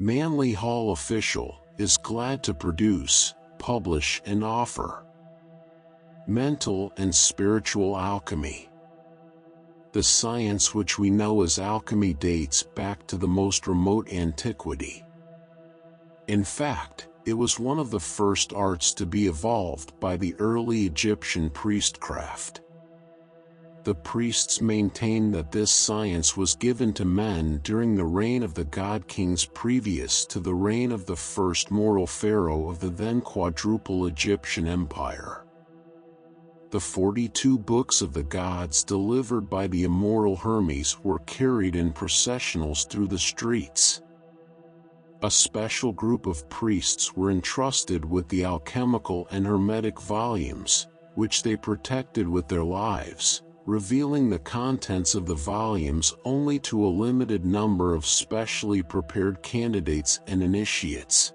Manly Hall Official is glad to produce, publish and offer Mental and Spiritual Alchemy. The science which we know as alchemy dates back to the most remote antiquity. In fact, it was one of the first arts to be evolved by the early Egyptian priestcraft. The priests maintained that this science was given to men during the reign of the god-kings previous to the reign of the first mortal pharaoh of the then quadruple Egyptian empire. The 42 books of the gods delivered by the immortal Hermes were carried in processionals through the streets. A special group of priests were entrusted with the alchemical and hermetic volumes, which they protected with their lives, revealing the contents of the volumes only to a limited number of specially prepared candidates and initiates.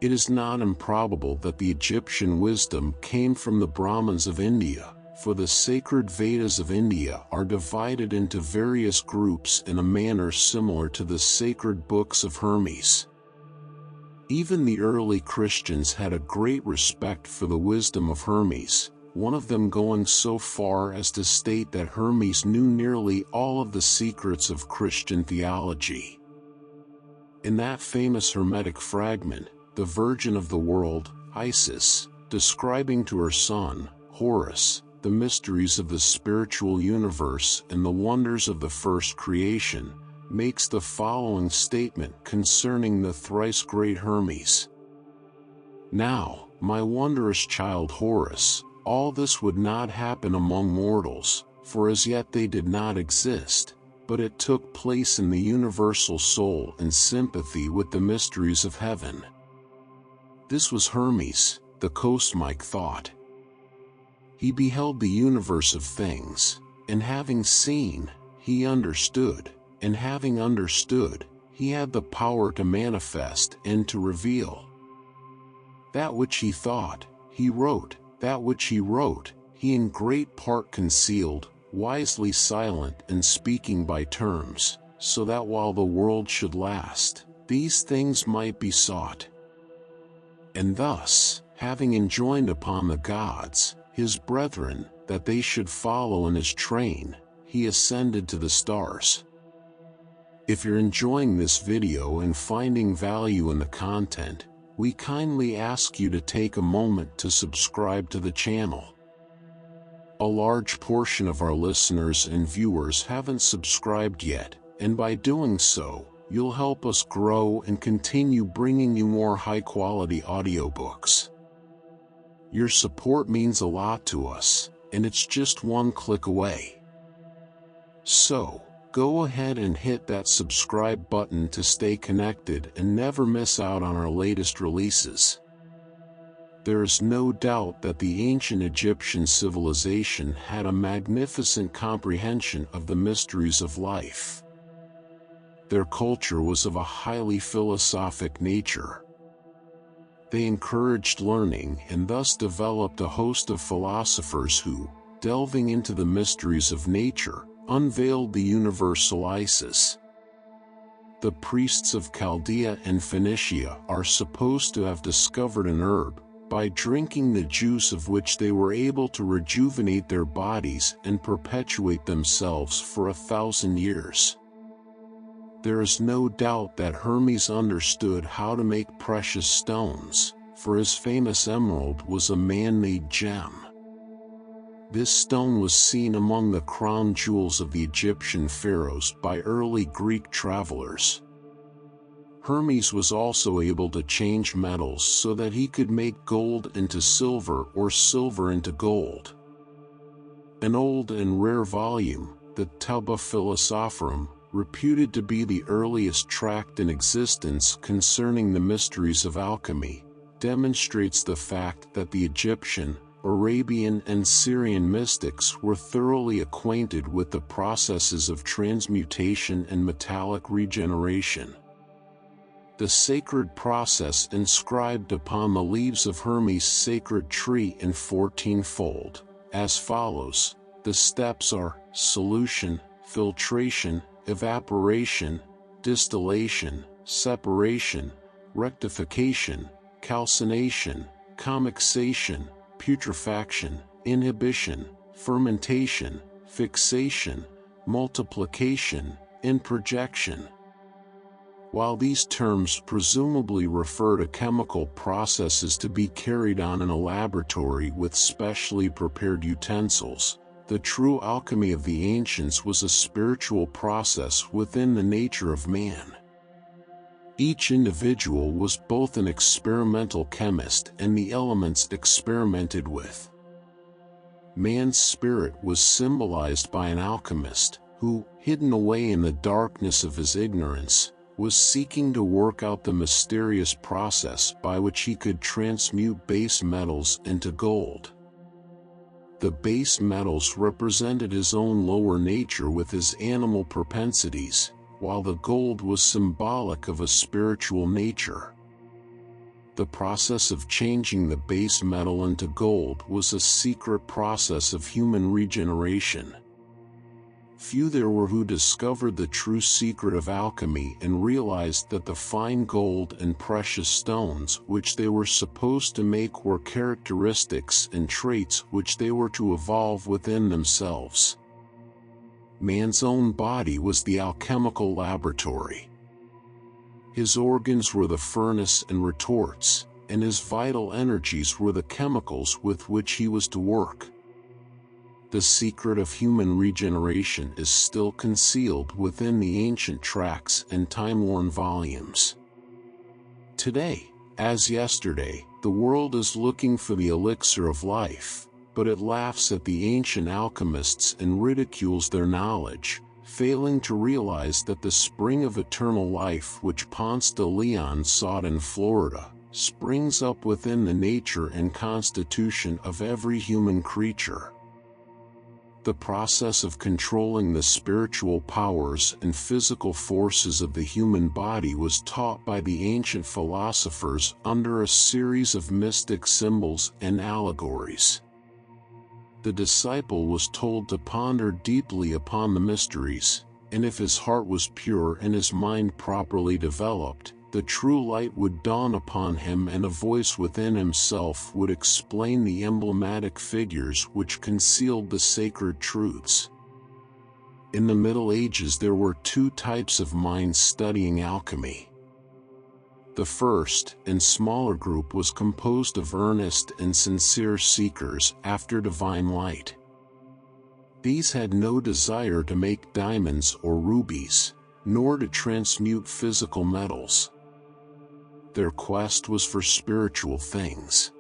It is not improbable that the Egyptian wisdom came from the Brahmins of India, for the sacred Vedas of India are divided into various groups in a manner similar to the sacred books of Hermes. Even the early Christians had a great respect for the wisdom of Hermes, one of them going so far as to state that Hermes knew nearly all of the secrets of Christian theology. In that famous Hermetic fragment, the Virgin of the world, Isis, describing to her son, Horus, the mysteries of the spiritual universe and the wonders of the first creation, makes the following statement concerning the thrice great Hermes. Now, my wondrous child Horus, all this would not happen among mortals, for as yet they did not exist, but it took place in the universal soul in sympathy with the mysteries of heaven. This was Hermes, the cosmic thought. He beheld the universe of things, and having seen, he understood, and having understood, he had the power to manifest and to reveal. That which he thought, he wrote, that which he wrote, he in great part concealed, wisely silent and speaking by terms, so that while the world should last, these things might be sought. And thus, having enjoined upon the gods, his brethren, that they should follow in his train, he ascended to the stars. If you're enjoying this video and finding value in the content, we kindly ask you to take a moment to subscribe to the channel. A large portion of our listeners and viewers haven't subscribed yet, and by doing so, you'll help us grow and continue bringing you more high-quality audiobooks. Your support means a lot to us, and it's just one click away. So, go ahead and hit that subscribe button to stay connected and never miss out on our latest releases. There is no doubt that the ancient Egyptian civilization had a magnificent comprehension of the mysteries of life. Their culture was of a highly philosophic nature. They encouraged learning and thus developed a host of philosophers who, delving into the mysteries of nature, unveiled the universal Isis. The priests of Chaldea and Phoenicia are supposed to have discovered an herb, by drinking the juice of which they were able to rejuvenate their bodies and perpetuate themselves for 1,000 years. There is no doubt that Hermes understood how to make precious stones, for his famous emerald was a man-made gem. This stone was seen among the crown jewels of the Egyptian pharaohs by early Greek travelers. Hermes was also able to change metals so that he could make gold into silver or silver into gold. An old and rare volume, the Tuba Philosophorum, reputed to be the earliest tract in existence concerning the mysteries of alchemy, demonstrates the fact that the Egyptian, Arabian and Syrian mystics were thoroughly acquainted with the processes of transmutation and metallic regeneration. The sacred process inscribed upon the leaves of Hermes' sacred tree in 14-fold, as follows. The steps are solution, filtration, evaporation, distillation, separation, rectification, calcination, commixation, putrefaction, inhibition, fermentation, fixation, multiplication, and projection. While these terms presumably refer to chemical processes to be carried on in a laboratory with specially prepared utensils, the true alchemy of the ancients was a spiritual process within the nature of man. Each individual was both an experimental chemist and the elements experimented with. Man's spirit was symbolized by an alchemist, who, hidden away in the darkness of his ignorance, was seeking to work out the mysterious process by which he could transmute base metals into gold. The base metals represented his own lower nature with his animal propensities, while the gold was symbolic of a spiritual nature. The process of changing the base metal into gold was a secret process of human regeneration. Few there were who discovered the true secret of alchemy and realized that the fine gold and precious stones which they were supposed to make were characteristics and traits which they were to evolve within themselves. Man's own body was the alchemical laboratory. His organs were the furnace and retorts, and his vital energies were the chemicals with which he was to work. The secret of human regeneration is still concealed within the ancient tracts and time-worn volumes. Today, as yesterday, the world is looking for the elixir of life, but it laughs at the ancient alchemists and ridicules their knowledge, failing to realize that the spring of eternal life which Ponce de Leon sought in Florida, springs up within the nature and constitution of every human creature. The process of controlling the spiritual powers and physical forces of the human body was taught by the ancient philosophers under a series of mystic symbols and allegories. The disciple was told to ponder deeply upon the mysteries, and if his heart was pure and his mind properly developed, the true light would dawn upon him and a voice within himself would explain the emblematic figures which concealed the sacred truths. In the Middle Ages there were two types of minds studying alchemy. The first and smaller group was composed of earnest and sincere seekers after divine light. These had no desire to make diamonds or rubies, nor to transmute physical metals. Their quest was for spiritual things.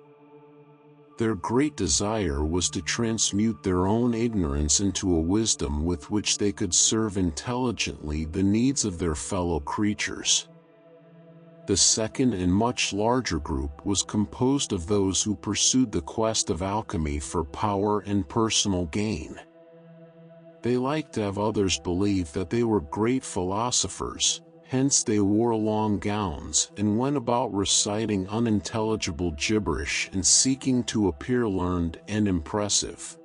Their great desire was to transmute their own ignorance into a wisdom with which they could serve intelligently the needs of their fellow creatures. The second and much larger group was composed of those who pursued the quest of alchemy for power and personal gain. They liked to have others believe that they were great philosophers, hence they wore long gowns and went about reciting unintelligible gibberish and seeking to appear learned and impressive.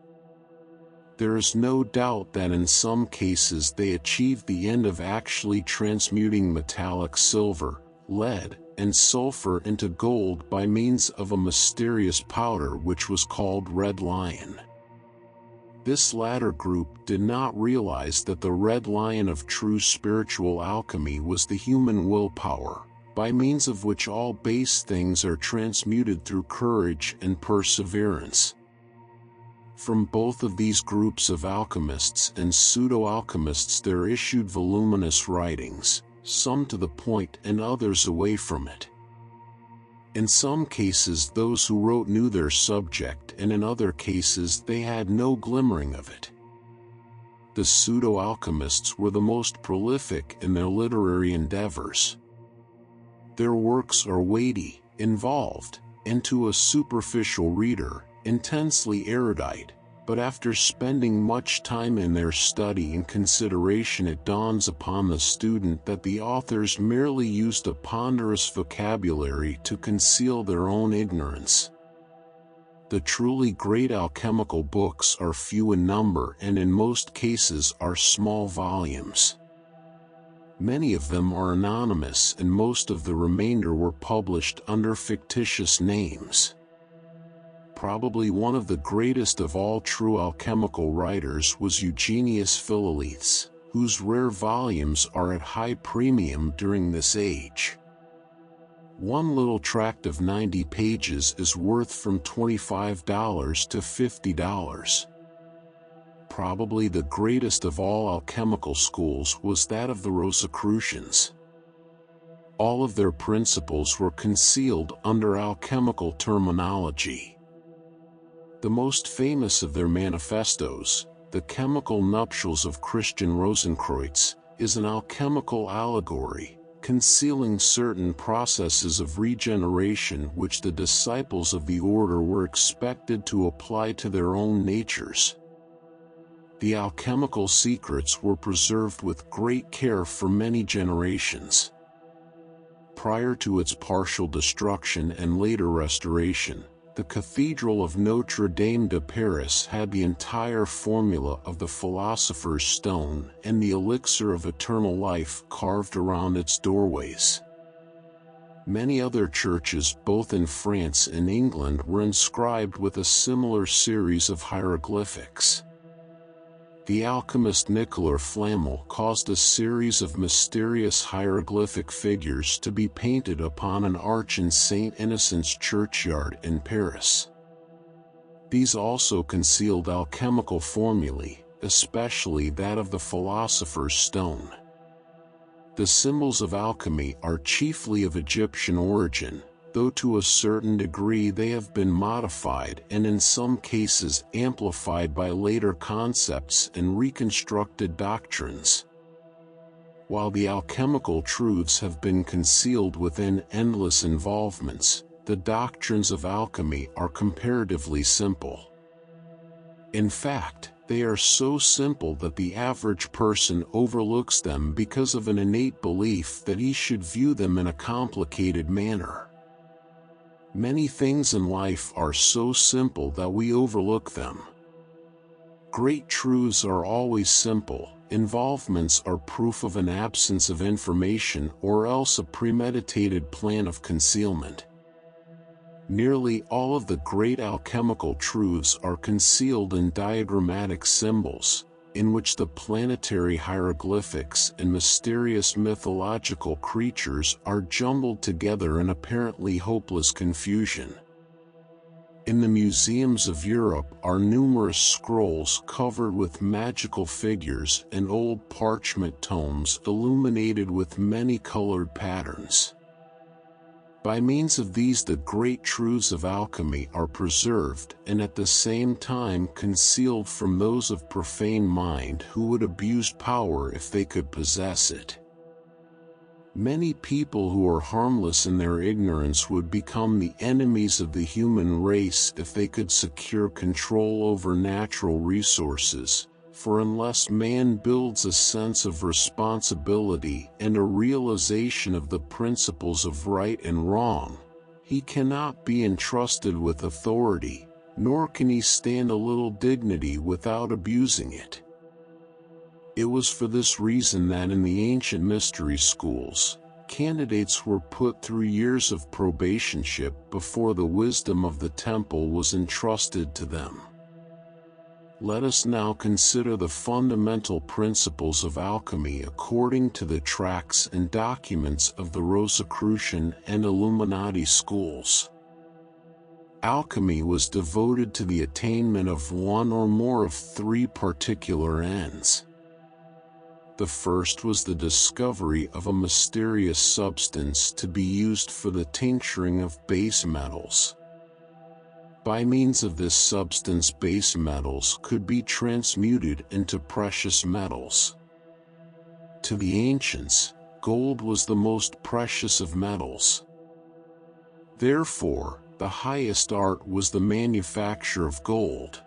There is no doubt that in some cases they achieved the end of actually transmuting metallic silver, lead, and sulfur into gold by means of a mysterious powder which was called red lion. This latter group did not realize that the red lion of true spiritual alchemy was the human willpower, by means of which all base things are transmuted through courage and perseverance. From both of these groups of alchemists and pseudo-alchemists there issued voluminous writings, some to the point and others away from it. In some cases those who wrote knew their subject, and in other cases they had no glimmering of it. The pseudo-alchemists were the most prolific in their literary endeavors. Their works are weighty, involved, and to a superficial reader, intensely erudite, but after spending much time in their study and consideration it dawns upon the student that the authors merely used a ponderous vocabulary to conceal their own ignorance. The truly great alchemical books are few in number and in most cases are small volumes. Many of them are anonymous, and most of the remainder were published under fictitious names. Probably one of the greatest of all true alchemical writers was Eugenius Philolaethes, whose rare volumes are at high premium during this age. One little tract of 90 pages is worth from $25 to $50. Probably the greatest of all alchemical schools was that of the Rosicrucians. All of their principles were concealed under alchemical terminology. The most famous of their manifestos, The Chemical Nuptials of Christian Rosenkreutz, is an alchemical allegory, concealing certain processes of regeneration which the disciples of the order were expected to apply to their own natures. The alchemical secrets were preserved with great care for many generations. Prior to its partial destruction and later restoration, the Cathedral of Notre Dame de Paris had the entire formula of the Philosopher's Stone and the elixir of eternal life carved around its doorways. Many other churches both in France and England were inscribed with a similar series of hieroglyphics. The alchemist Nicolas Flamel caused a series of mysterious hieroglyphic figures to be painted upon an arch in St. Innocent's churchyard in Paris. These also concealed alchemical formulae, especially that of the Philosopher's Stone. The symbols of alchemy are chiefly of Egyptian origin, though to a certain degree they have been modified and in some cases amplified by later concepts and reconstructed doctrines. While the alchemical truths have been concealed within endless involvements, the doctrines of alchemy are comparatively simple. In fact, they are so simple that the average person overlooks them because of an innate belief that he should view them in a complicated manner. Many things in life are so simple that we overlook them. Great truths are always simple. Involvements are proof of an absence of information or else a premeditated plan of concealment. Nearly all of the great alchemical truths are concealed in diagrammatic symbols, in which the planetary hieroglyphics and mysterious mythological creatures are jumbled together in apparently hopeless confusion. In the museums of Europe are numerous scrolls covered with magical figures and old parchment tomes illuminated with many colored patterns. By means of these, the great truths of alchemy are preserved and at the same time concealed from those of profane mind who would abuse power if they could possess it. Many people who are harmless in their ignorance would become the enemies of the human race if they could secure control over natural resources. For unless man builds a sense of responsibility and a realization of the principles of right and wrong, he cannot be entrusted with authority, nor can he stand a little dignity without abusing it. It was for this reason that in the ancient mystery schools, candidates were put through years of probationship before the wisdom of the temple was entrusted to them. Let us now consider the fundamental principles of alchemy according to the tracts and documents of the Rosicrucian and Illuminati schools. Alchemy was devoted to the attainment of one or more of three particular ends. The first was the discovery of a mysterious substance to be used for the tincturing of base metals. By means of this substance, base metals could be transmuted into precious metals. To the ancients, gold was the most precious of metals. Therefore, the highest art was the manufacture of gold.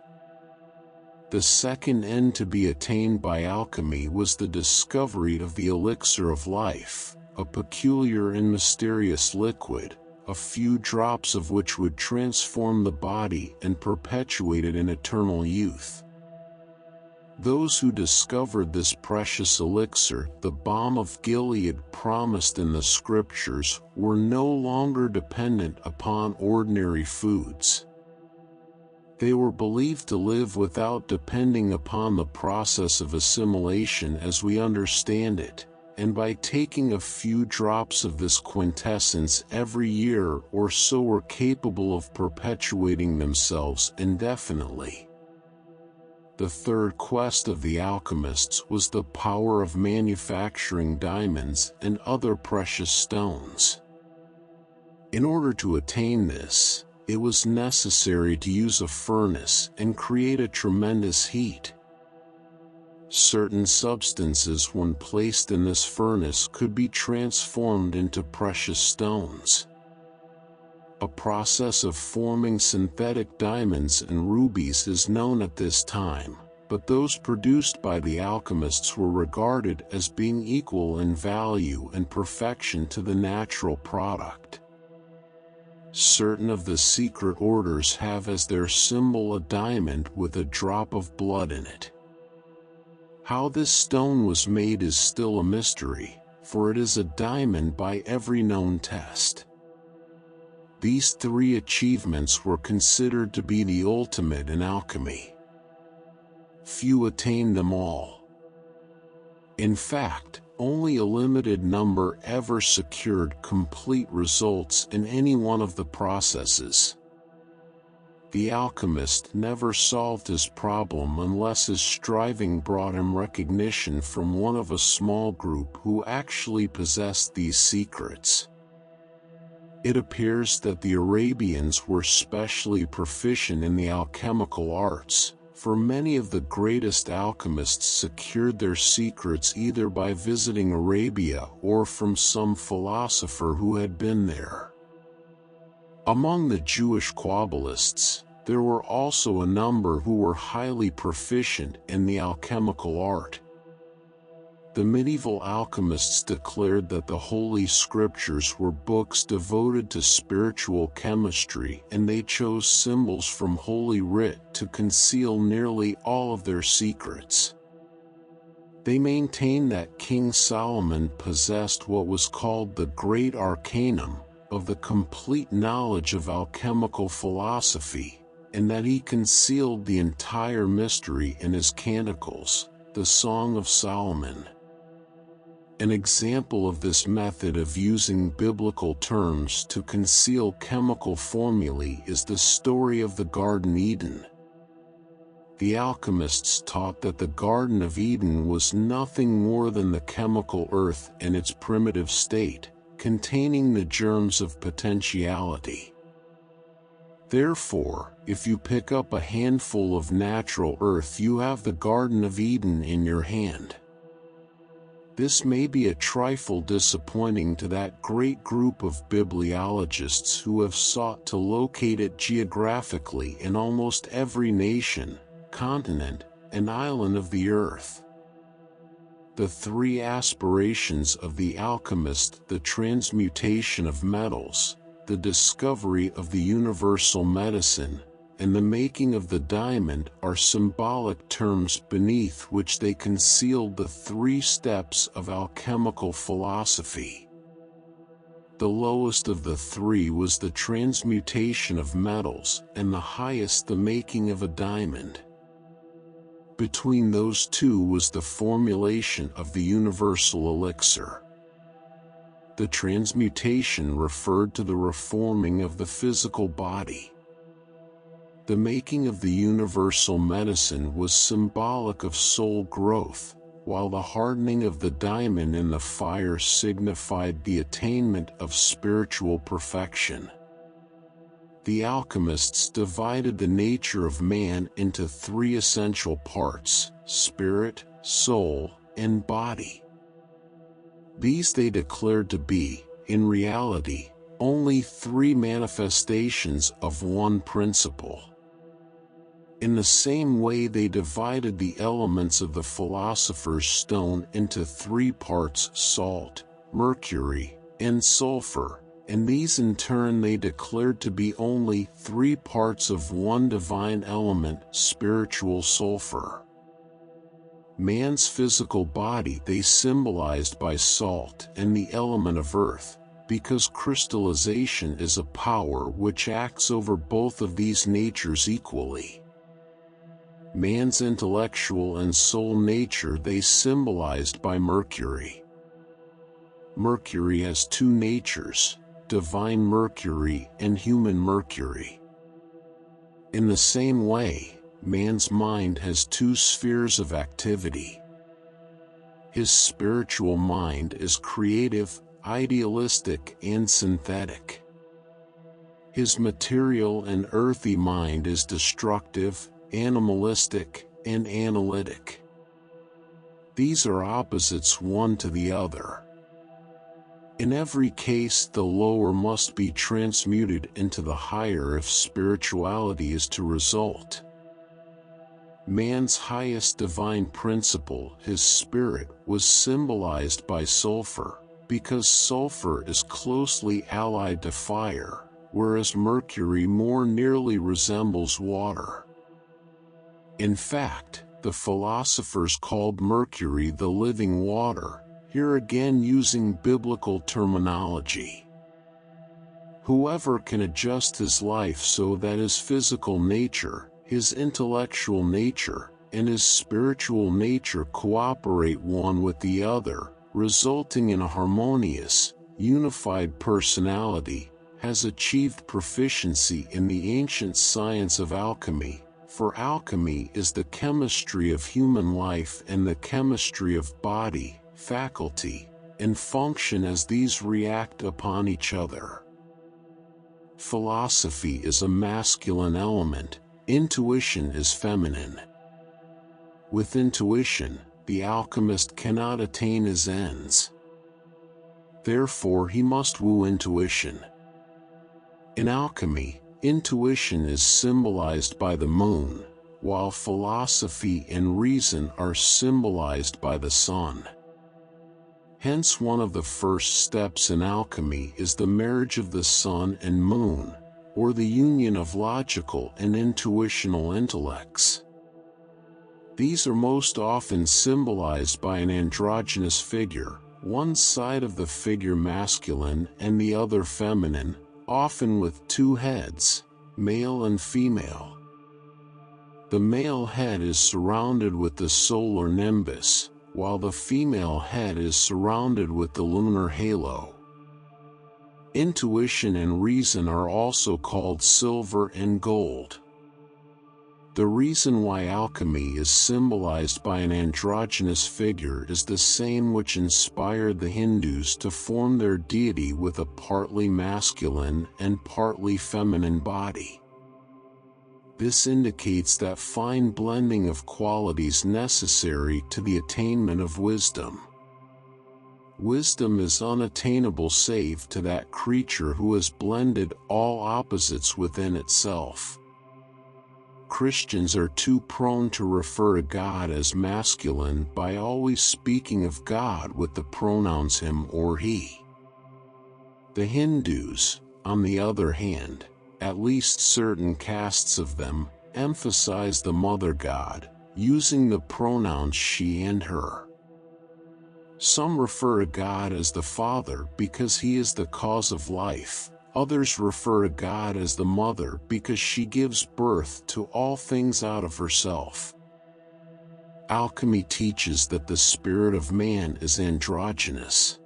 The second end to be attained by alchemy was the discovery of the elixir of life, a peculiar and mysterious liquid, a few drops of which would transform the body and perpetuate it in eternal youth. Those who discovered this precious elixir, the balm of Gilead promised in the scriptures, were no longer dependent upon ordinary foods. They were believed to live without depending upon the process of assimilation as we understand it, and by taking a few drops of this quintessence every year or so were capable of perpetuating themselves indefinitely. The third quest of the alchemists was the power of manufacturing diamonds and other precious stones. In order to attain this, it was necessary to use a furnace and create a tremendous heat. Certain substances, when placed in this furnace, could be transformed into precious stones. A process of forming synthetic diamonds and rubies is known at this time, but those produced by the alchemists were regarded as being equal in value and perfection to the natural product. Certain of the secret orders have as their symbol a diamond with a drop of blood in it. How this stone was made is still a mystery, for it is a diamond by every known test. These three achievements were considered to be the ultimate in alchemy. Few attained them all. In fact, only a limited number ever secured complete results in any one of the processes. The alchemist never solved his problem unless his striving brought him recognition from one of a small group who actually possessed these secrets. It appears that the Arabians were specially proficient in the alchemical arts, for many of the greatest alchemists secured their secrets either by visiting Arabia or from some philosopher who had been there. Among the Jewish Kabbalists, there were also a number who were highly proficient in the alchemical art. The medieval alchemists declared that the Holy Scriptures were books devoted to spiritual chemistry, and they chose symbols from Holy Writ to conceal nearly all of their secrets. They maintained that King Solomon possessed what was called the Great Arcanum, of the complete knowledge of alchemical philosophy, and that he concealed the entire mystery in his canticles, the Song of Solomon. An example of this method of using biblical terms to conceal chemical formulae is the story of the Garden Eden. The alchemists taught that the Garden of Eden was nothing more than the chemical earth in its primitive state, containing the germs of potentiality. Therefore, if you pick up a handful of natural earth, you have the Garden of Eden in your hand. This may be a trifle disappointing to that great group of bibliologists who have sought to locate it geographically in almost every nation, continent, and island of the earth. The three aspirations of the alchemist, the transmutation of metals, the discovery of the universal medicine, and the making of the diamond, are symbolic terms beneath which they concealed the three steps of alchemical philosophy. The lowest of the three was the transmutation of metals, and the highest the making of a diamond. Between those two was the formulation of the universal elixir. The transmutation referred to the reforming of the physical body. The making of the universal medicine was symbolic of soul growth, while the hardening of the diamond in the fire signified the attainment of spiritual perfection. The alchemists divided the nature of man into three essential parts: spirit, soul, and body. These they declared to be, in reality, only three manifestations of one principle. In the same way, they divided the elements of the philosopher's stone into three parts: salt, mercury, and sulfur, and these in turn they declared to be only three parts of one divine element, spiritual sulfur. Man's physical body they symbolized by salt and the element of earth, because crystallization is a power which acts over both of these natures equally. Man's intellectual and soul nature they symbolized by Mercury. Mercury has two natures, divine Mercury and human Mercury. In the same way, man's mind has two spheres of activity. His spiritual mind is creative, idealistic, and synthetic. His material and earthy mind is destructive, animalistic, and analytic. These are opposites one to the other. In every case, the lower must be transmuted into the higher if spirituality is to result. Man's highest divine principle, his spirit, was symbolized by sulfur, because sulfur is closely allied to fire, whereas Mercury more nearly resembles water. In fact, the philosophers called Mercury the living water, here again using biblical terminology. Whoever can adjust his life so that his physical nature, his intellectual nature, and his spiritual nature cooperate one with the other, resulting in a harmonious, unified personality, has achieved proficiency in the ancient science of alchemy, for alchemy is the chemistry of human life and the chemistry of body, faculty, and function as these react upon each other. Philosophy is a masculine element, intuition is feminine. With intuition, the alchemist cannot attain his ends. Therefore he must woo intuition. In alchemy, intuition is symbolized by the moon, while philosophy and reason are symbolized by the sun. Hence one of the first steps in alchemy is the marriage of the sun and moon, or the union of logical and intuitional intellects. These are most often symbolized by an androgynous figure, one side of the figure masculine and the other feminine, often with two heads, male and female. The male head is surrounded with the solar nimbus, while the female head is surrounded with the lunar halo. Intuition and reason are also called silver and gold. The reason why alchemy is symbolized by an androgynous figure is the same which inspired the Hindus to form their deity with a partly masculine and partly feminine body. This indicates that fine blending of qualities necessary to the attainment of wisdom. Wisdom is unattainable save to that creature who has blended all opposites within itself. Christians are too prone to refer to God as masculine by always speaking of God with the pronouns him or he. The Hindus, on the other hand, at least certain castes of them, emphasize the mother god, using the pronouns she and her. Some refer to God as the Father because he is the cause of life. Others refer to God as the mother because she gives birth to all things out of herself. Alchemy teaches that the spirit of man is androgynous.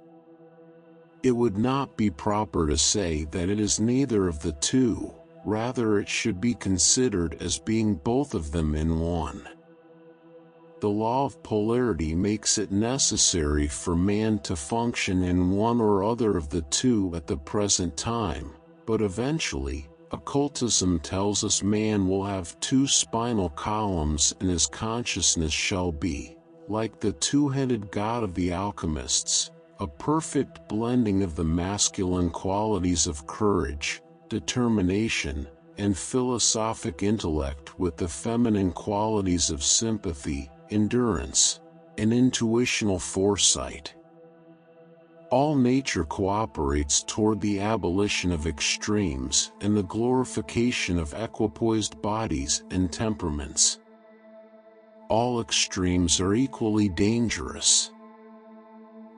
It would not be proper to say that it is neither of the two, rather it should be considered as being both of them in one. The law of polarity makes it necessary for man to function in one or other of the two at the present time, but eventually, occultism tells us man will have two spinal columns and his consciousness shall be, like the two-headed god of the alchemists, a perfect blending of the masculine qualities of courage, determination, and philosophic intellect with the feminine qualities of sympathy, endurance, and intuitional foresight. All nature cooperates toward the abolition of extremes and the glorification of equipoised bodies and temperaments. All extremes are equally dangerous.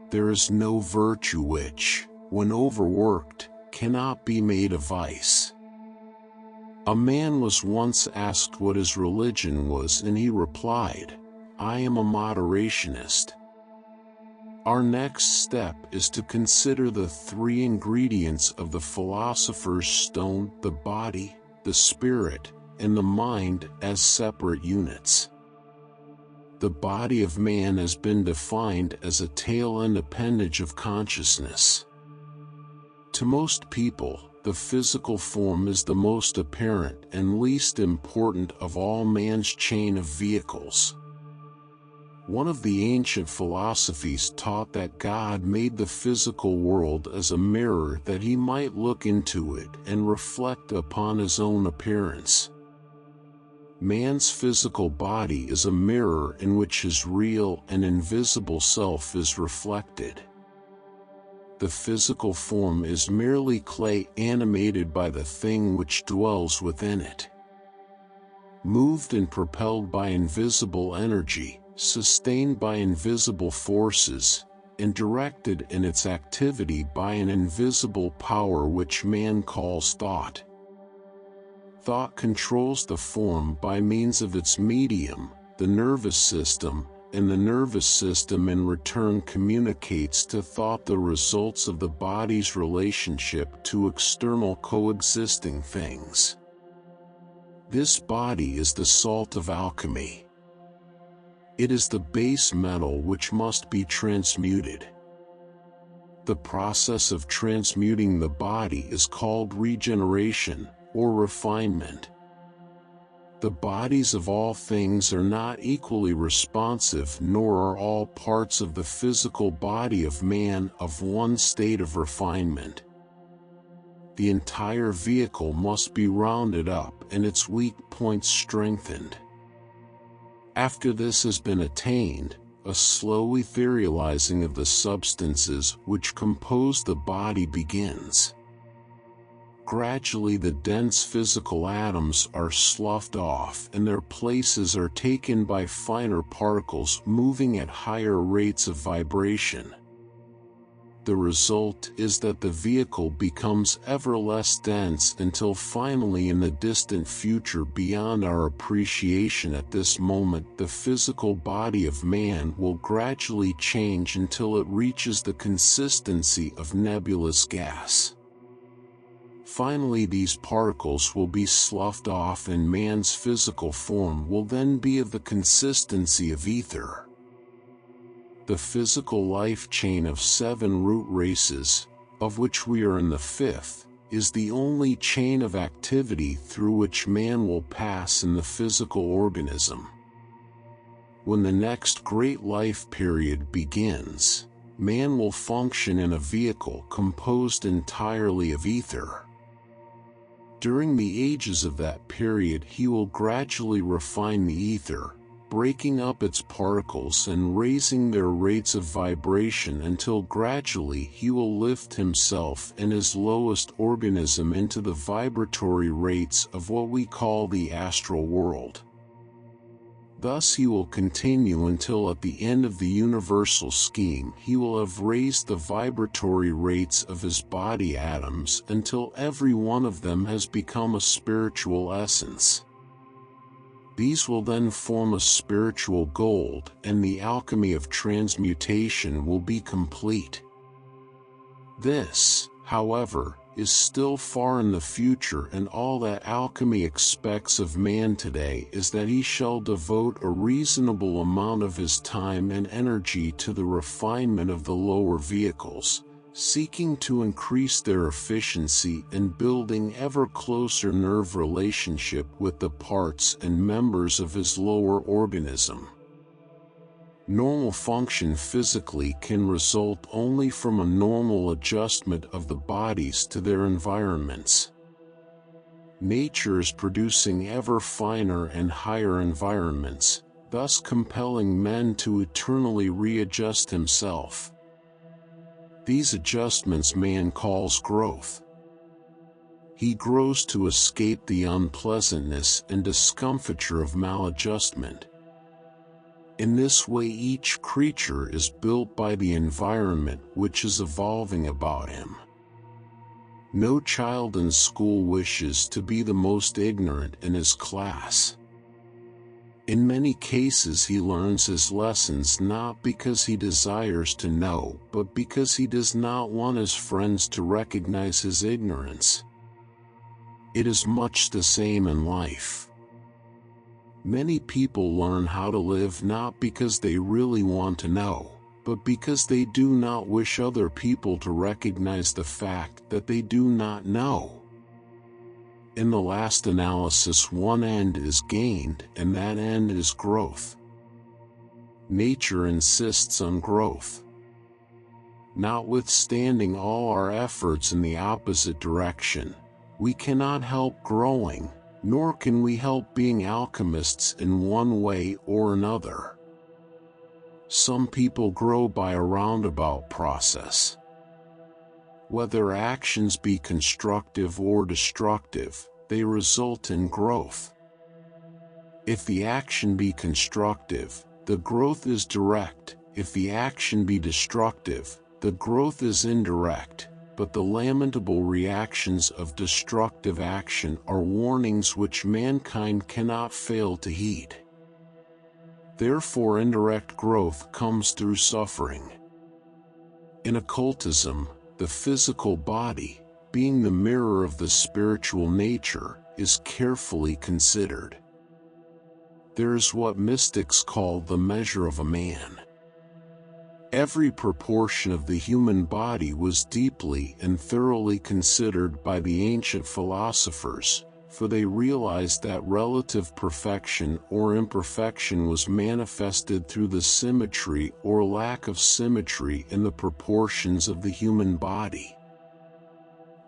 There is no virtue which, when overworked, cannot be made a vice. A man was once asked what his religion was, and he replied, "I am a moderationist." Our next step is to consider the three ingredients of the philosopher's stone: the body, the spirit, and the mind, as separate units. The body of man has been defined as a tail-end appendage of consciousness. To most people, the physical form is the most apparent and least important of all man's chain of vehicles. One of the ancient philosophies taught that God made the physical world as a mirror that he might look into it and reflect upon his own appearance. Man's physical body is a mirror in which his real and invisible self is reflected. The physical form is merely clay animated by the thing which dwells within it. Moved and propelled by invisible energy, sustained by invisible forces, and directed in its activity by an invisible power which man calls thought. Thought controls the form by means of its medium, the nervous system, and the nervous system in return communicates to thought the results of the body's relationship to external coexisting things. This body is the salt of alchemy. It is the base metal which must be transmuted. The process of transmuting the body is called regeneration, or refinement. The bodies of all things are not equally responsive, nor are all parts of the physical body of man of one state of refinement. The entire vehicle must be rounded up and its weak points strengthened. After this has been attained, a slow etherealizing of the substances which compose the body begins. Gradually the dense physical atoms are sloughed off and their places are taken by finer particles moving at higher rates of vibration. The result is that the vehicle becomes ever less dense until finally, in the distant future beyond our appreciation at this moment, the physical body of man will gradually change until it reaches the consistency of nebulous gas. Finally, these particles will be sloughed off and man's physical form will then be of the consistency of ether. The physical life chain of 7 root races, of which we are in the 5th, is the only chain of activity through which man will pass in the physical organism. When the next great life period begins, man will function in a vehicle composed entirely of ether. During the ages of that period he will gradually refine the ether, breaking up its particles and raising their rates of vibration until gradually he will lift himself and his lowest organism into the vibratory rates of what we call the astral world. Thus he will continue until at the end of the universal scheme he will have raised the vibratory rates of his body atoms until every one of them has become a spiritual essence. These will then form a spiritual gold, and the alchemy of transmutation will be complete. This, however, is still far in the future, and all that alchemy expects of man today is that he shall devote a reasonable amount of his time and energy to the refinement of the lower vehicles, seeking to increase their efficiency and building ever closer nerve relationship with the parts and members of his lower organism. Normal function physically can result only from a normal adjustment of the bodies to their environments. Nature is producing ever finer and higher environments, thus compelling men to eternally readjust himself. These adjustments man calls growth. He grows to escape the unpleasantness and discomfiture of maladjustment. In this way, each creature is built by the environment which is evolving about him. No child in school wishes to be the most ignorant in his class. In many cases, he learns his lessons not because he desires to know, but because he does not want his friends to recognize his ignorance. It is much the same in life. Many people learn how to live not because they really want to know, but because they do not wish other people to recognize the fact that they do not know. In the last analysis, one end is gained, and that end is growth. Nature insists on growth. Notwithstanding all our efforts in the opposite direction, we cannot help growing, nor can we help being alchemists in one way or another. Some people grow by a roundabout process. Whether actions be constructive or destructive, they result in growth. If the action be constructive, the growth is direct. If the action be destructive, the growth is indirect. But the lamentable reactions of destructive action are warnings which mankind cannot fail to heed. Therefore, indirect growth comes through suffering. In occultism, the physical body, being the mirror of the spiritual nature, is carefully considered. There is what mystics call the measure of a man. Every proportion of the human body was deeply and thoroughly considered by the ancient philosophers, for they realized that relative perfection or imperfection was manifested through the symmetry or lack of symmetry in the proportions of the human body.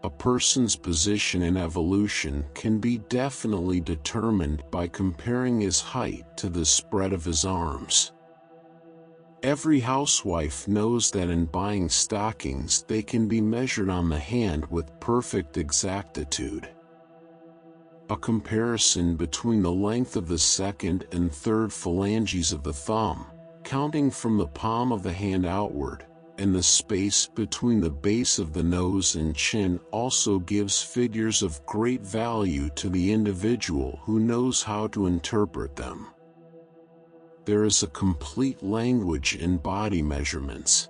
A person's position in evolution can be definitely determined by comparing his height to the spread of his arms. Every housewife knows that in buying stockings they can be measured on the hand with perfect exactitude. A comparison between the length of the second and third phalanges of the thumb, counting from the palm of the hand outward, and the space between the base of the nose and chin also gives figures of great value to the individual who knows how to interpret them. There is a complete language in body measurements.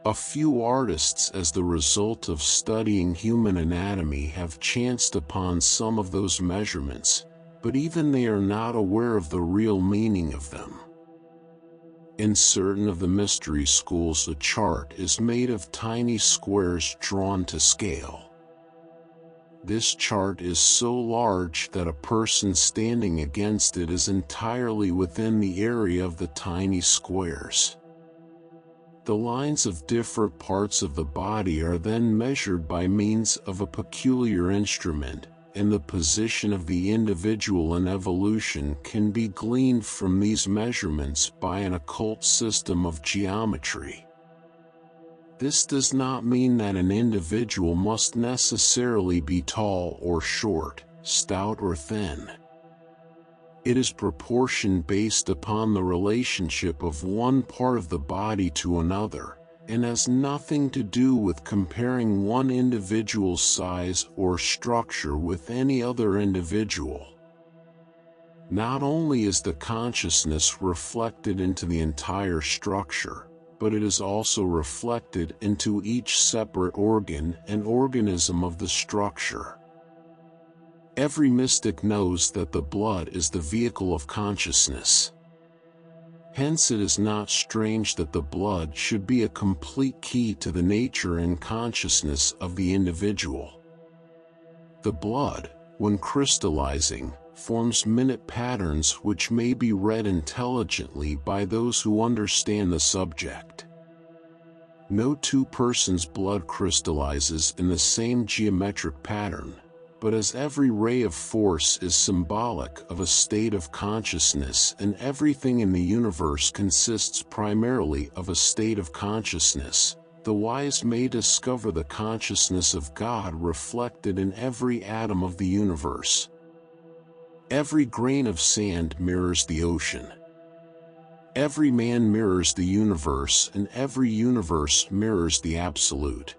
A few artists, as the result of studying human anatomy, have chanced upon some of those measurements, but even they are not aware of the real meaning of them. In certain of the mystery schools, a chart is made of tiny squares drawn to scale. This chart is so large that a person standing against it is entirely within the area of the tiny squares. The lines of different parts of the body are then measured by means of a peculiar instrument, and the position of the individual in evolution can be gleaned from these measurements by an occult system of geometry. This does not mean that an individual must necessarily be tall or short, stout or thin. It is proportion based upon the relationship of one part of the body to another, and has nothing to do with comparing one individual's size or structure with any other individual. Not only is the consciousness reflected into the entire structure, but it is also reflected into each separate organ and organism of the structure. Every mystic knows that the blood is the vehicle of consciousness. Hence it is not strange that the blood should be a complete key to the nature and consciousness of the individual. The blood, when crystallizing, forms minute patterns which may be read intelligently by those who understand the subject. No two persons' blood crystallizes in the same geometric pattern, but as every ray of force is symbolic of a state of consciousness and everything in the universe consists primarily of a state of consciousness, the wise may discover the consciousness of God reflected in every atom of the universe. Every grain of sand mirrors the ocean. Every man mirrors the universe, and every universe mirrors the Absolute.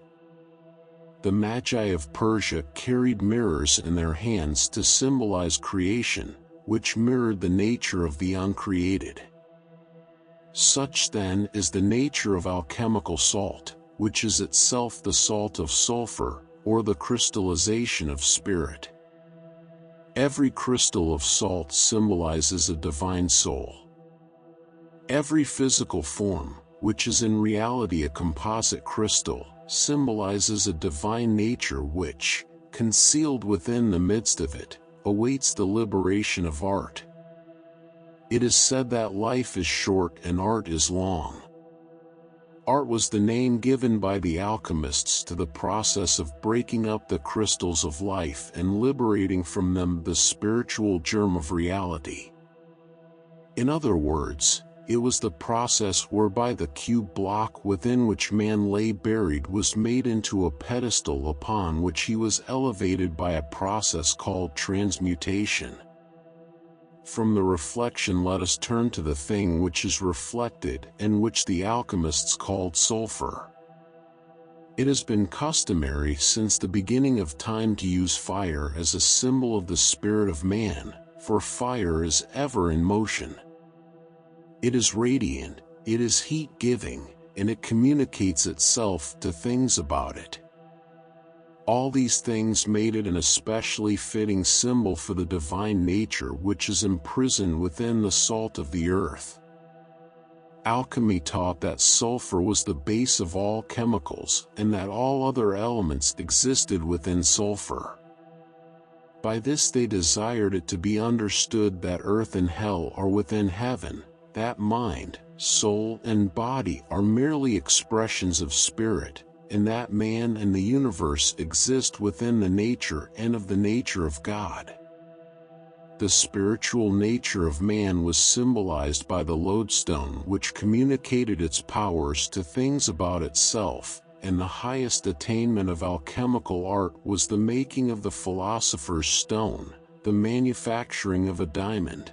The Magi of Persia carried mirrors in their hands to symbolize creation, which mirrored the nature of the uncreated. Such then is the nature of alchemical salt, which is itself the salt of sulfur, or the crystallization of spirit. Every crystal of salt symbolizes a divine soul. Every physical form, which is in reality a composite crystal, symbolizes a divine nature which, concealed within the midst of it, awaits the liberation of art. It is said that life is short and art is long. Art was the name given by the alchemists to the process of breaking up the crystals of life and liberating from them the spiritual germ of reality. In other words, it was the process whereby the cube block within which man lay buried was made into a pedestal upon which he was elevated by a process called transmutation. From the reflection let us turn to the thing which is reflected and which the alchemists called sulfur. It has been customary since the beginning of time to use fire as a symbol of the spirit of man, for fire is ever in motion. It is radiant, it is heat-giving, and it communicates itself to things about it. All these things made it an especially fitting symbol for the divine nature which is imprisoned within the salt of the earth. Alchemy taught that sulfur was the base of all chemicals and that all other elements existed within sulfur. By this they desired it to be understood that earth and hell are within heaven, that mind, soul, and body are merely expressions of spirit, and that man and the universe exist within the nature and of the nature of God. The spiritual nature of man was symbolized by the lodestone which communicated its powers to things about itself, and the highest attainment of alchemical art was the making of the philosopher's stone, the manufacturing of a diamond.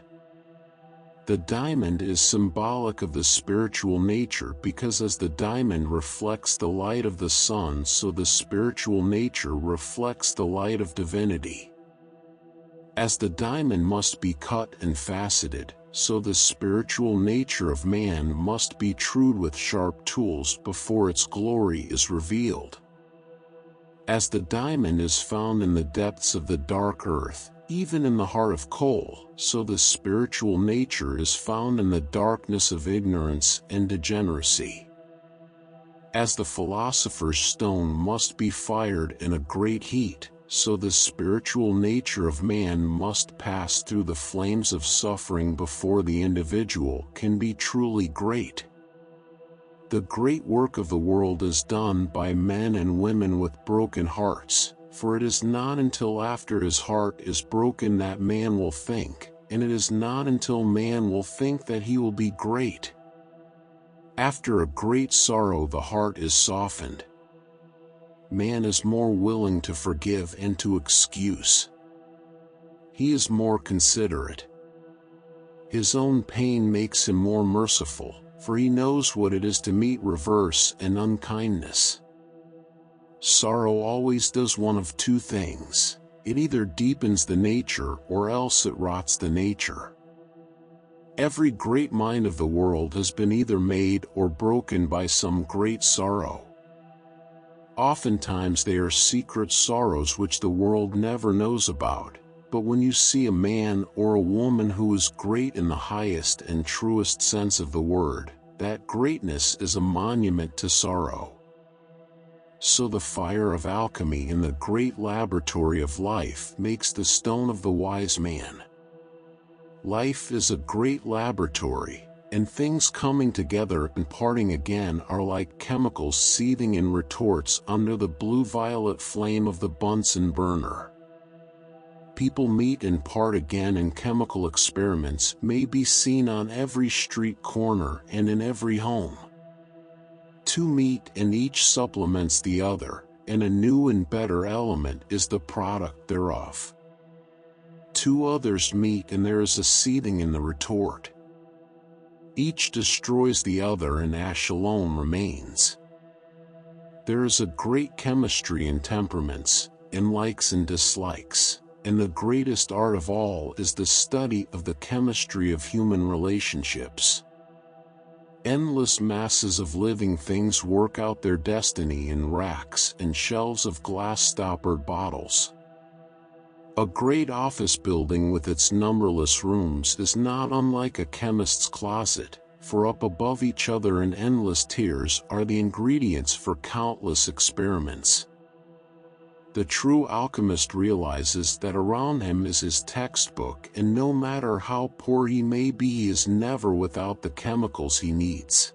The diamond is symbolic of the spiritual nature because as the diamond reflects the light of the sun, so the spiritual nature reflects the light of divinity. As the diamond must be cut and faceted, so the spiritual nature of man must be trued with sharp tools before its glory is revealed. As the diamond is found in the depths of the dark earth, even in the heart of coal, so the spiritual nature is found in the darkness of ignorance and degeneracy. As the philosopher's stone must be fired in a great heat, so the spiritual nature of man must pass through the flames of suffering before the individual can be truly great. The great work of the world is done by men and women with broken hearts, for it is not until after his heart is broken that man will think, and it is not until man will think that he will be great. After a great sorrow the heart is softened. Man is more willing to forgive and to excuse. He is more considerate. His own pain makes him more merciful, for he knows what it is to meet reverse and unkindness. Sorrow always does one of two things: it either deepens the nature or else it rots the nature. Every great mind of the world has been either made or broken by some great sorrow. Oftentimes they are secret sorrows which the world never knows about, but when you see a man or a woman who is great in the highest and truest sense of the word, that greatness is a monument to sorrow. So the fire of alchemy in the great laboratory of life makes the stone of the wise man. Life is a great laboratory, and things coming together and parting again are like chemicals seething in retorts under the blue-violet flame of the Bunsen burner. People meet and part again, and chemical experiments may be seen on every street corner and in every home. Two meet and each supplements the other, and a new and better element is the product thereof. Two others meet and there is a seething in the retort. Each destroys the other and ash alone remains. There is a great chemistry in temperaments, in likes and dislikes, and the greatest art of all is the study of the chemistry of human relationships. Endless masses of living things work out their destiny in racks and shelves of glass-stoppered bottles. A great office building with its numberless rooms is not unlike a chemist's closet, for up above each other in endless tiers are the ingredients for countless experiments. The true alchemist realizes that around him is his textbook, and no matter how poor he may be, he is never without the chemicals he needs.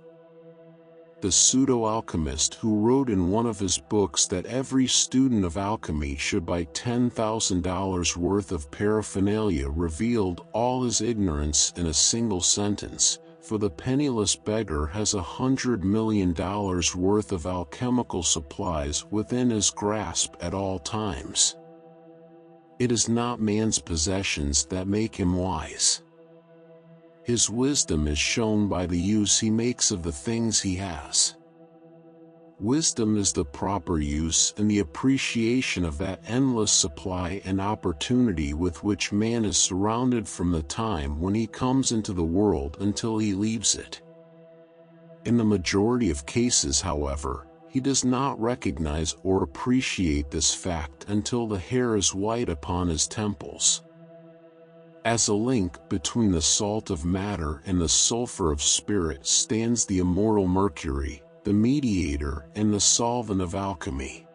The pseudo-alchemist who wrote in one of his books that every student of alchemy should buy $10,000 worth of paraphernalia revealed all his ignorance in a single sentence, for the penniless beggar has $100 million worth of alchemical supplies within his grasp at all times. It is not man's possessions that make him wise. His wisdom is shown by the use he makes of the things he has. Wisdom is the proper use and the appreciation of that endless supply and opportunity with which man is surrounded from the time when he comes into the world until he leaves it. In the majority of cases, however, he does not recognize or appreciate this fact until the hair is white upon his temples. As a link between the salt of matter and the sulfur of spirit stands the immortal Mercury, the mediator and the solvent of alchemy.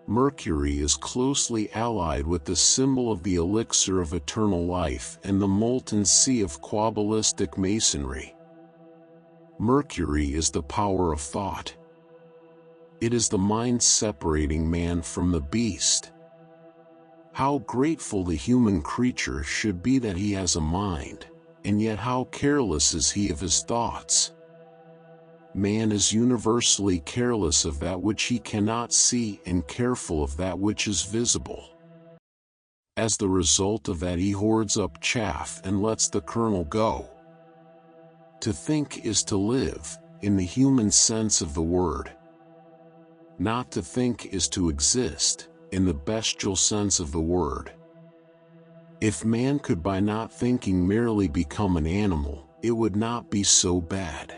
Mercury is closely allied with the symbol of the elixir of eternal life and the molten sea of Kabbalistic masonry. Mercury is the power of thought. It is the mind separating man from the beast. How grateful the human creature should be that he has a mind, and yet how careless is he of his thoughts. Man is universally careless of that which he cannot see and careful of that which is visible. As the result of that, he hoards up chaff and lets the kernel go. To think is to live, in the human sense of the word. Not to think is to exist, in the bestial sense of the word. If man could by not thinking merely become an animal, it would not be so bad.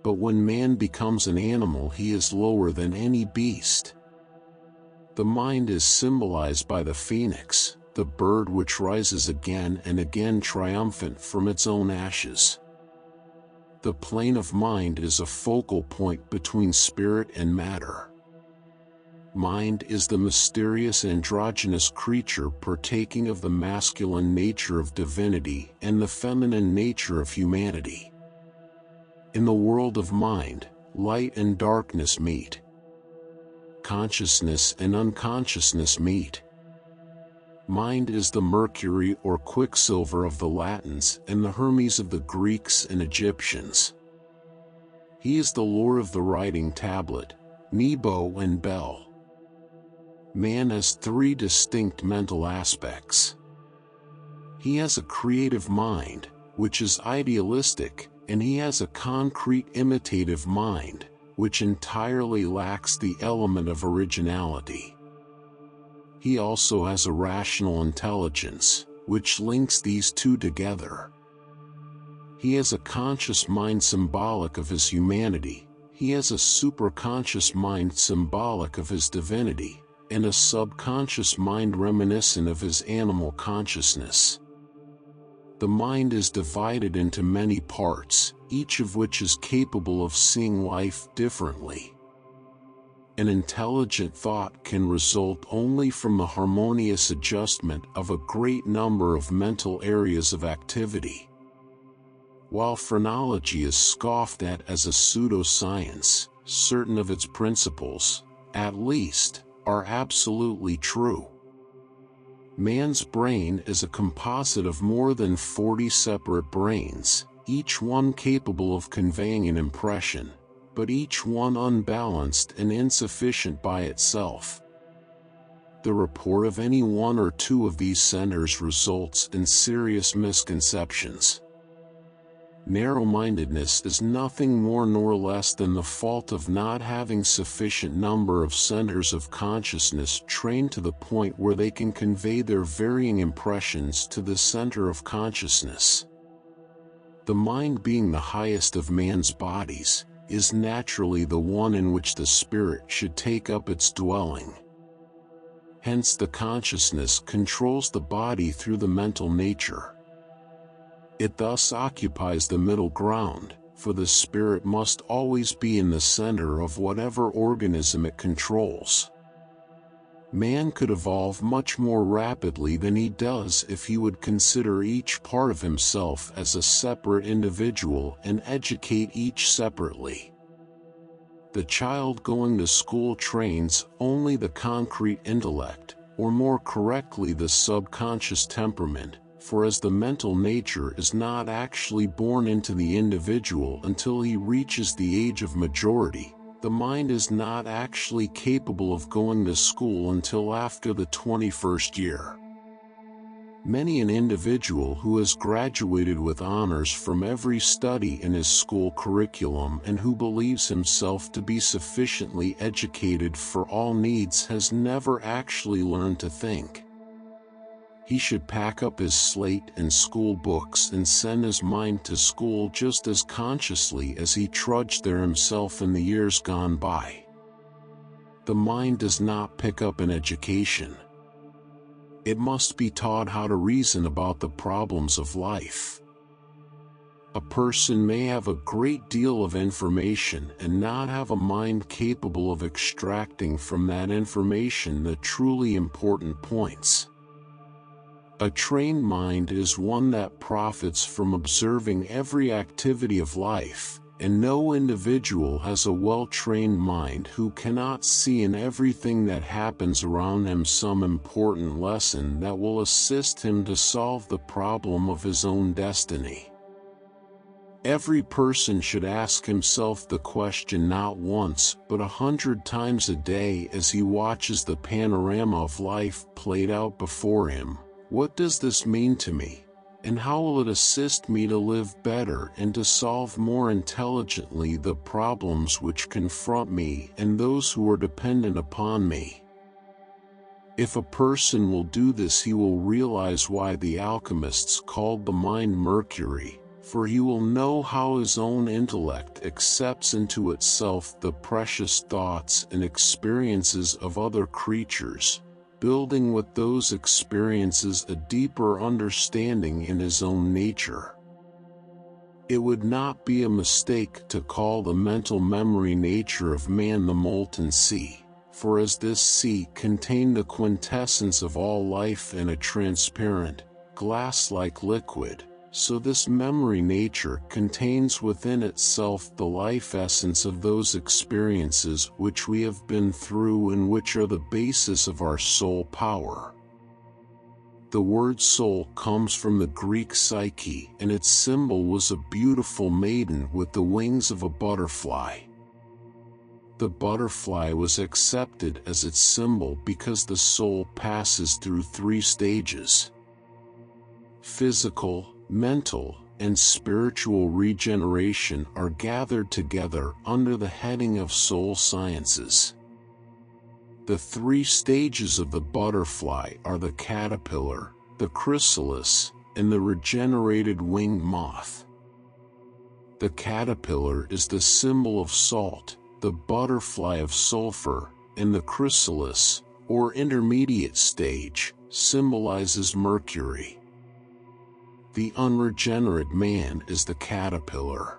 But when man becomes an animal, he is lower than any beast. The mind is symbolized by the phoenix, the bird which rises again and again triumphant from its own ashes. The plane of mind is a focal point between spirit and matter. Mind is the mysterious androgynous creature partaking of the masculine nature of divinity and the feminine nature of humanity. In the world of mind, light and darkness meet. Consciousness and unconsciousness meet. Mind is the Mercury or Quicksilver of the Latins and the Hermes of the Greeks and Egyptians. He is the lore of the writing tablet, Nebo and Bel. Man has three distinct mental aspects. He has a creative mind, which is idealistic, and he has a concrete imitative mind, which entirely lacks the element of originality. He also has a rational intelligence, which links these two together. He has a conscious mind symbolic of his humanity, he has a superconscious mind symbolic of his divinity, and a subconscious mind reminiscent of his animal consciousness. The mind is divided into many parts, each of which is capable of seeing life differently. An intelligent thought can result only from the harmonious adjustment of a great number of mental areas of activity. While phrenology is scoffed at as a pseudoscience, certain of its principles, at least, are absolutely true. Man's brain is a composite of more than 40 separate brains, each one capable of conveying an impression, but each one unbalanced and insufficient by itself. The report of any one or two of these centers results in serious misconceptions. Narrow-mindedness is nothing more nor less than the fault of not having sufficient number of centers of consciousness trained to the point where they can convey their varying impressions to the center of consciousness. The mind, being the highest of man's bodies, is naturally the one in which the spirit should take up its dwelling. Hence the consciousness controls the body through the mental nature. It thus occupies the middle ground, for the spirit must always be in the center of whatever organism it controls. Man could evolve much more rapidly than he does if he would consider each part of himself as a separate individual and educate each separately. The child going to school trains only the concrete intellect, or more correctly the subconscious temperament, for as the mental nature is not actually born into the individual until he reaches the age of majority, the mind is not actually capable of going to school until after the 21st year. Many an individual who has graduated with honors from every study in his school curriculum and who believes himself to be sufficiently educated for all needs has never actually learned to think. He should pack up his slate and school books and send his mind to school just as consciously as he trudged there himself in the years gone by. The mind does not pick up an education. It must be taught how to reason about the problems of life. A person may have a great deal of information and not have a mind capable of extracting from that information the truly important points. A trained mind is one that profits from observing every activity of life, and no individual has a well-trained mind who cannot see in everything that happens around him some important lesson that will assist him to solve the problem of his own destiny. Every person should ask himself the question not once but 100 times a day as he watches the panorama of life played out before him. What does this mean to me, and how will it assist me to live better and to solve more intelligently the problems which confront me and those who are dependent upon me? If a person will do this, he will realize why the alchemists called the mind Mercury, for he will know how his own intellect accepts into itself the precious thoughts and experiences of other creatures, building with those experiences a deeper understanding in his own nature. It would not be a mistake to call the mental memory nature of man the molten sea, for as this sea contained the quintessence of all life in a transparent, glass-like liquid, so this memory nature contains within itself the life essence of those experiences which we have been through and which are the basis of our soul power. The word soul comes from the Greek psyche, and its symbol was a beautiful maiden with the wings of a butterfly. The butterfly was accepted as its symbol because the soul passes through 3 stages: physical, mental, and spiritual regeneration are gathered together under the heading of soul sciences. The 3 stages of the butterfly are the caterpillar, the chrysalis, and the regenerated winged moth. The caterpillar is the symbol of salt, the butterfly of sulfur, and the chrysalis, or intermediate stage, symbolizes Mercury. The unregenerate man is the caterpillar.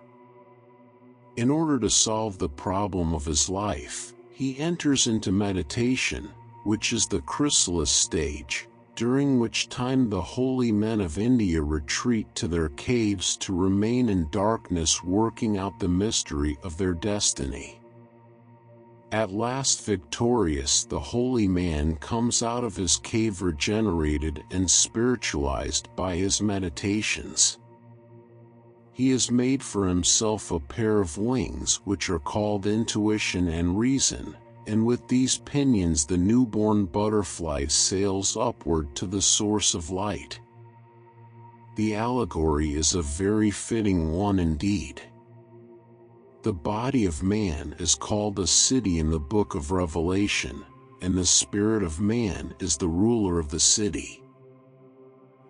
In order to solve the problem of his life, he enters into meditation, which is the chrysalis stage, during which time the holy men of India retreat to their caves to remain in darkness, working out the mystery of their destiny. At last victorious, the holy man comes out of his cave regenerated and spiritualized by his meditations. He has made for himself a pair of wings which are called intuition and reason, and with these pinions the newborn butterfly sails upward to the source of light. The allegory is a very fitting one indeed. The body of man is called a city in the book of Revelation, and the spirit of man is the ruler of the city.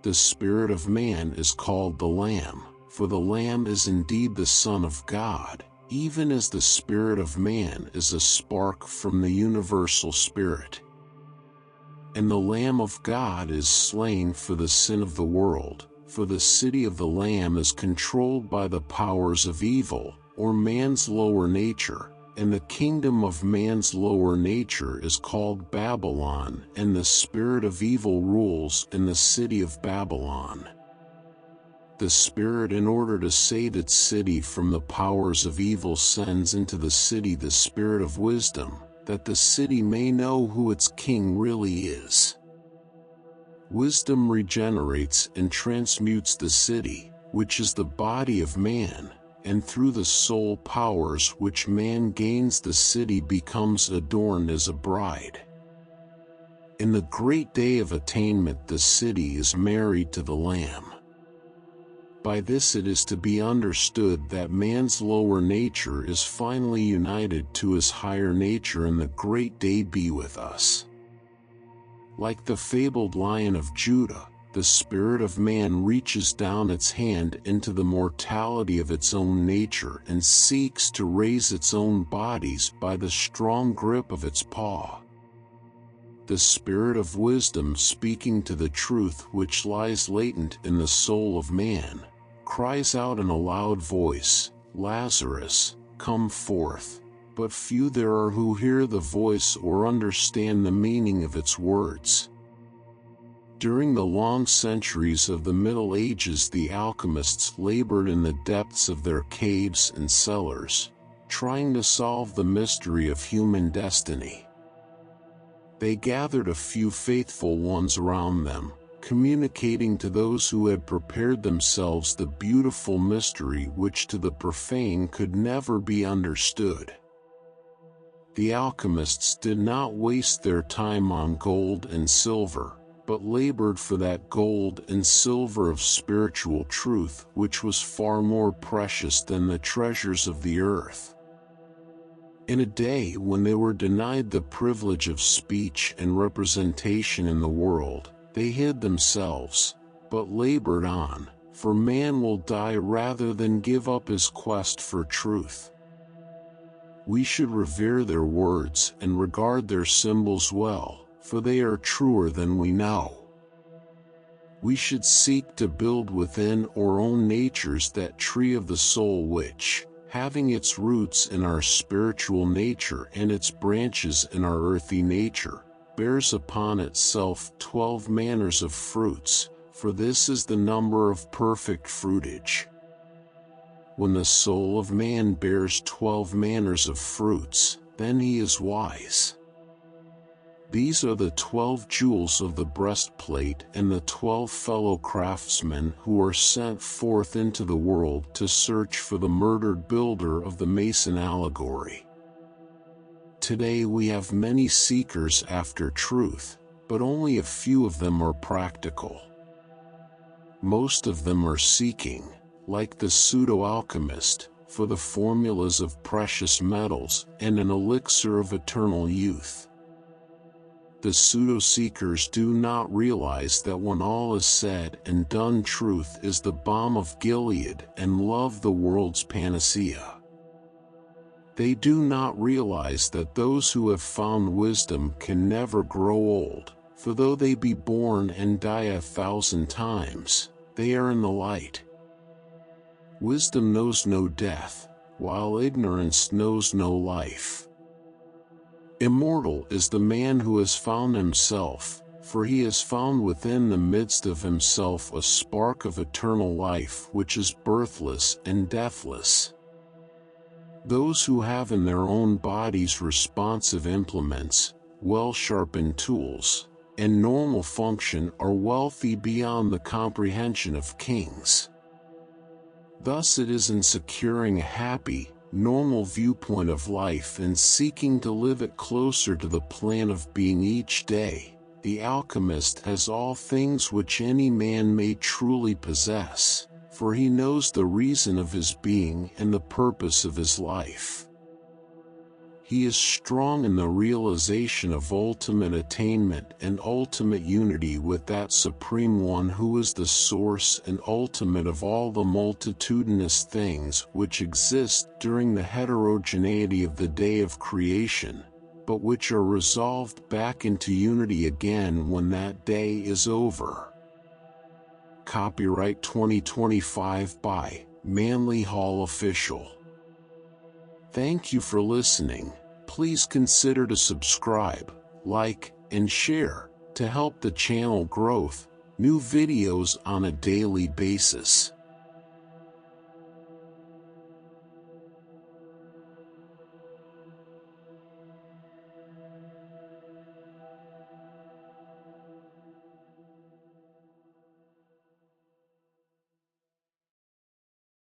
The spirit of man is called the Lamb, for the Lamb is indeed the Son of God, even as the spirit of man is a spark from the universal spirit. And the Lamb of God is slain for the sin of the world, for the city of the Lamb is controlled by the powers of evil, or man's lower nature, and the kingdom of man's lower nature is called Babylon, and the spirit of evil rules in the city of Babylon. The Spirit, in order to save its city from the powers of evil, sends into the city the Spirit of wisdom, that the city may know who its king really is. Wisdom regenerates and transmutes the city, which is the body of man, and through the soul powers which man gains, the city becomes adorned as a bride. In the great day of attainment, the city is married to the Lamb. By this it is to be understood that man's lower nature is finally united to his higher nature in the great day be with us. Like the fabled Lion of Judah, the spirit of man reaches down its hand into the mortality of its own nature and seeks to raise its own bodies by the strong grip of its paw. The spirit of wisdom, speaking to the truth which lies latent in the soul of man, cries out in a loud voice, "Lazarus, come forth," but few there are who hear the voice or understand the meaning of its words. During the long centuries of the Middle Ages, the alchemists labored in the depths of their caves and cellars, trying to solve the mystery of human destiny. They gathered a few faithful ones around them, communicating to those who had prepared themselves the beautiful mystery which to the profane could never be understood. The alchemists did not waste their time on gold and silver, but labored for that gold and silver of spiritual truth which was far more precious than the treasures of the earth. In a day when they were denied the privilege of speech and representation in the world, they hid themselves, but labored on, for man will die rather than give up his quest for truth. We should revere their words and regard their symbols well, for they are truer than we know. We should seek to build within our own natures that tree of the soul which, having its roots in our spiritual nature and its branches in our earthy nature, bears upon itself 12 manners of fruits, for this is the number of perfect fruitage. When the soul of man bears 12 manners of fruits, then he is wise. These are the 12 jewels of the breastplate and the 12 fellow craftsmen who are sent forth into the world to search for the murdered builder of the Mason allegory. Today we have many seekers after truth, but only a few of them are practical. Most of them are seeking, like the pseudo-alchemist, for the formulas of precious metals and an elixir of eternal youth. The pseudo-seekers do not realize that when all is said and done, truth is the balm of Gilead and love the world's panacea. They do not realize that those who have found wisdom can never grow old, for though they be born and die 1,000 times, they are in the light. Wisdom knows no death, while ignorance knows no life. Immortal is the man who has found himself, for he has found within the midst of himself a spark of eternal life which is birthless and deathless. Those who have in their own bodies responsive implements, well-sharpened tools, and normal function are wealthy beyond the comprehension of kings. Thus it is in securing a happy, normal viewpoint of life and seeking to live it closer to the plan of being each day, the alchemist has all things which any man may truly possess, for he knows the reason of his being and the purpose of his life. He is strong in the realization of ultimate attainment and ultimate unity with that Supreme One who is the source and ultimate of all the multitudinous things which exist during the heterogeneity of the day of creation, but which are resolved back into unity again when that day is over. Copyright 2025 by Manly Hall Official. Thank you for listening. Please consider to subscribe, like, and share to help the channel growth, new videos on a daily basis.